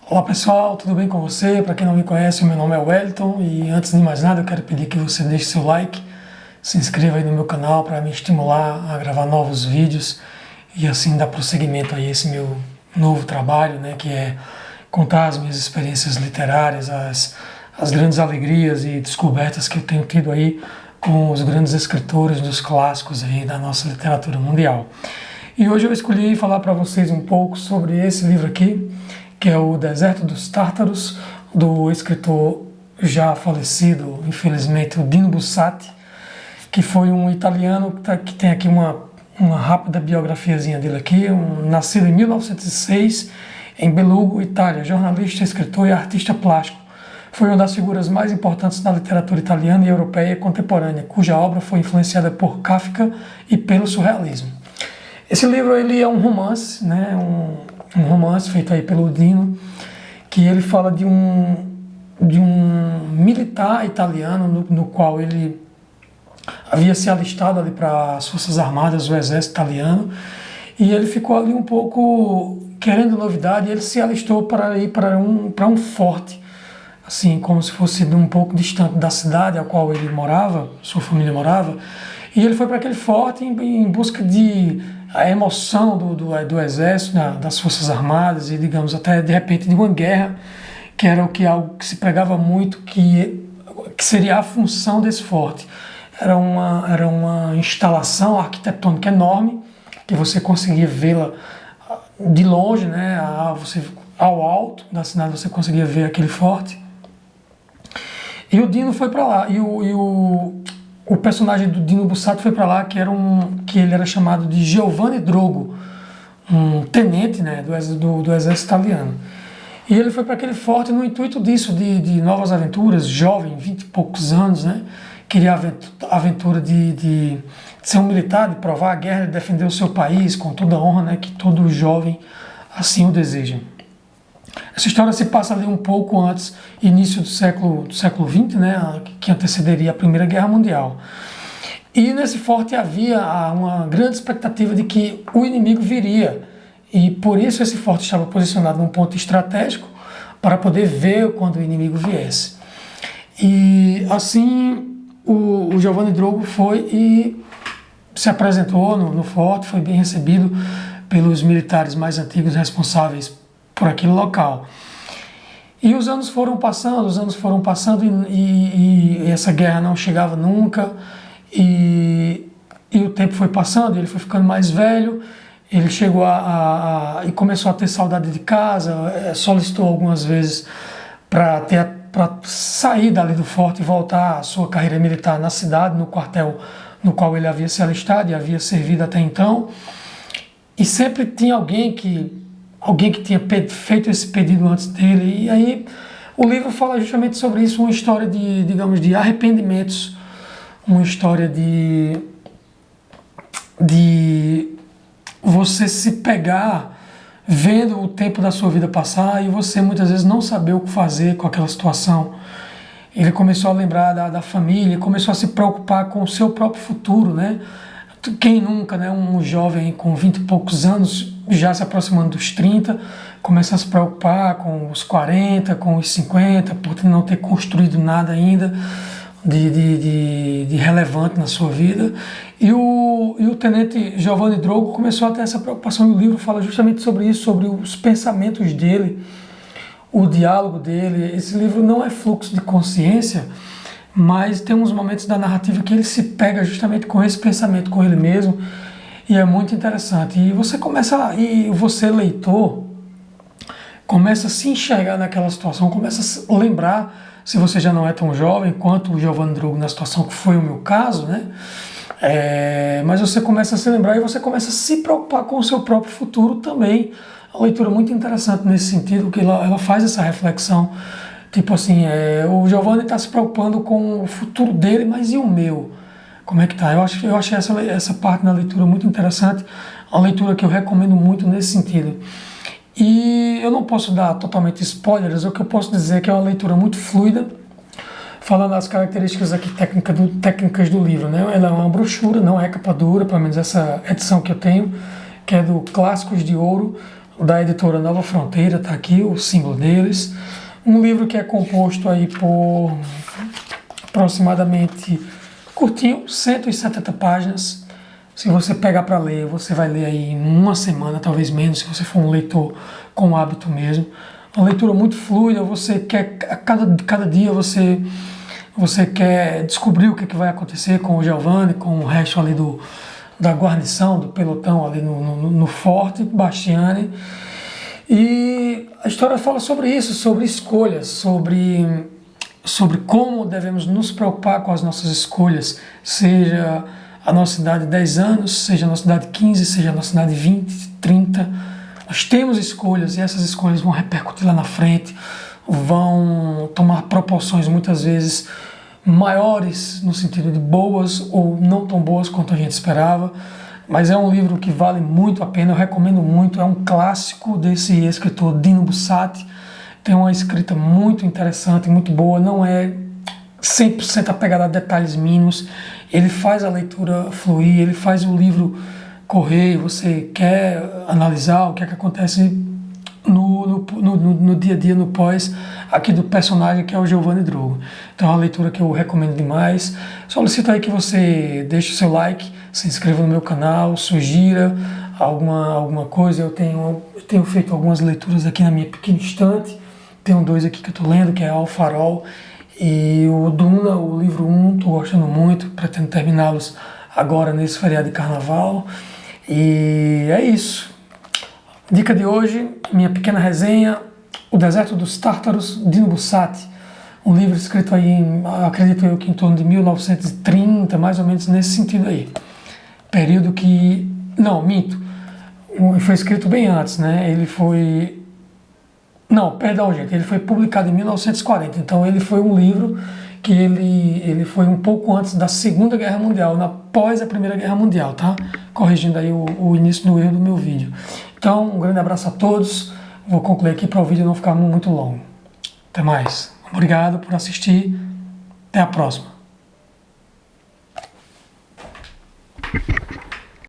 Olá pessoal, tudo bem com você? Para quem não me conhece, o meu nome é Wellington e antes de mais nada eu quero pedir que você deixe seu like, se inscreva aí no meu canal para me estimular a gravar novos vídeos e assim dar prosseguimento a esse meu novo trabalho, né, que é contar as minhas experiências literárias, as grandes alegrias e descobertas que eu tenho tido aí com os grandes escritores dos clássicos aí da nossa literatura mundial. E hoje eu escolhi falar para vocês um pouco sobre esse livro aqui, que é O Deserto dos Tártaros, do escritor já falecido, infelizmente, o Dino Buzzati, que foi um italiano que tem aqui uma rápida biografiazinha dele aqui, nascido em 1906 em Belugo, Itália, jornalista, escritor e artista plástico. Foi uma das figuras mais importantes da literatura italiana e europeia contemporânea, cuja obra foi influenciada por Kafka e pelo surrealismo. Esse livro ele é um romance, né, um romance feito aí pelo Dino, que ele fala de um militar italiano no qual ele havia se alistado ali para as Forças Armadas, o exército italiano, e ele ficou ali um pouco querendo novidade, e ele se alistou para ir para um forte, assim, como se fosse um pouco distante da cidade a qual ele morava, sua família morava, e ele foi para aquele forte em busca de a emoção do exército, das Forças Armadas e, digamos, até de repente de uma guerra, que era algo que se pregava muito, que seria a função desse forte. Era uma instalação arquitetônica enorme, que você conseguia vê-la de longe, né, ao alto da cidade você conseguia ver aquele forte. E o Dino foi para lá, e o personagem do Dino Buzzati foi para lá, que ele era chamado de Giovanni Drogo, um tenente, né, do exército italiano. E ele foi para aquele forte no intuito disso, de novas aventuras, jovem, 20 e poucos anos, né, queria a aventura de ser um militar, de provar a guerra, de defender o seu país com toda a honra, né, que todo jovem assim o deseja. Essa história se passa ali um pouco antes, início do século XX, né, que antecederia a Primeira Guerra Mundial. E nesse forte havia uma grande expectativa de que o inimigo viria, e por isso esse forte estava posicionado num ponto estratégico para poder ver quando o inimigo viesse. E assim o Giovanni Drogo foi e se apresentou no forte, foi bem recebido pelos militares mais antigos responsáveis por aquele local. E os anos foram passando e essa guerra não chegava nunca, e o tempo foi passando, ele foi ficando mais velho, ele chegou e começou a ter saudade de casa, solicitou algumas vezes para sair dali do forte e voltar à sua carreira militar na cidade, no quartel no qual ele havia se alistado e havia servido até então, e sempre tinha alguém que tinha feito esse pedido antes dele. E aí o livro fala justamente sobre isso, uma história de arrependimentos, uma história de você se pegar vendo o tempo da sua vida passar e você muitas vezes não saber o que fazer com aquela situação. Ele começou a lembrar da família, começou a se preocupar com o seu próprio futuro, né? Quem nunca, né? Um jovem com 20 e poucos anos, já se aproximando dos 30, começa a se preocupar com os 40, com os 50, por não ter construído nada ainda de relevante na sua vida. E o tenente Giovanni Drogo começou a ter essa preocupação, e o livro fala justamente sobre isso, sobre os pensamentos dele, o diálogo dele. Esse livro não é fluxo de consciência, mas tem uns momentos da narrativa que ele se pega justamente com esse pensamento, com ele mesmo, e é muito interessante. E você leitor, começa a se enxergar naquela situação, começa a lembrar, se você já não é tão jovem quanto o Giovanni Drogo na situação que foi o meu caso, né? Mas você começa a se lembrar e você começa a se preocupar com o seu próprio futuro também. A leitura é muito interessante nesse sentido, que ela faz essa reflexão, tipo assim, o Giovanni está se preocupando com o futuro dele, mas e o meu? Como é que tá? Eu achei essa parte da leitura muito interessante, uma leitura que eu recomendo muito nesse sentido. E eu não posso dar totalmente spoilers, o que eu posso dizer é que é uma leitura muito fluida, falando as características aqui técnicas do livro, né? Ela é uma brochura, não é capa dura, pelo menos essa edição que eu tenho, que é do Clássicos de Ouro, da editora Nova Fronteira, tá aqui o símbolo deles. Um livro que é composto aí por aproximadamente, curtinho, 170 páginas. Se você pegar para ler, você vai ler aí em uma semana, talvez menos, se você for um leitor com hábito mesmo. Uma leitura muito fluida, você quer, a cada dia você quer descobrir o que vai acontecer com o Giovanni, com o resto ali da guarnição, do pelotão ali no Forte Bastiani. E a história fala sobre isso, sobre escolhas, sobre como devemos nos preocupar com as nossas escolhas, seja a nossa idade de 10 anos, seja a nossa idade de 15, seja a nossa idade de 20, 30. Nós temos escolhas e essas escolhas vão repercutir lá na frente, vão tomar proporções muitas vezes maiores no sentido de boas ou não tão boas quanto a gente esperava. Mas é um livro que vale muito a pena, eu recomendo muito, é um clássico desse escritor Dino Buzzati, tem uma escrita muito interessante, muito boa, não é 100% apegado a detalhes mínimos, ele faz a leitura fluir, ele faz o livro correr, você quer analisar o que é que acontece no dia a dia, no pós, aqui do personagem que é o Giovanni Drogo. Então é uma leitura que eu recomendo demais. Solicito aí que você deixe o seu like, se inscreva no meu canal, sugira alguma coisa. Eu tenho feito algumas leituras aqui na minha pequena estante. Tenho 2 aqui que eu estou lendo, que é Ao Farol e o Duna, o livro 1, estou gostando muito, pretendo terminá-los agora nesse feriado de carnaval. E é isso. Dica de hoje, minha pequena resenha, O Deserto dos Tártaros, Dino Buzzati, um livro escrito aí, acredito eu que em torno de 1930, mais ou menos nesse sentido aí. Período que, não, minto, foi escrito bem antes, né? Ele foi publicado em 1940, então ele foi um livro que ele foi um pouco antes da Segunda Guerra Mundial, após a Primeira Guerra Mundial, tá? Corrigindo aí o início do erro do meu vídeo. Então, um grande abraço a todos, vou concluir aqui para o vídeo não ficar muito longo. Até mais. Obrigado por assistir, até a próxima.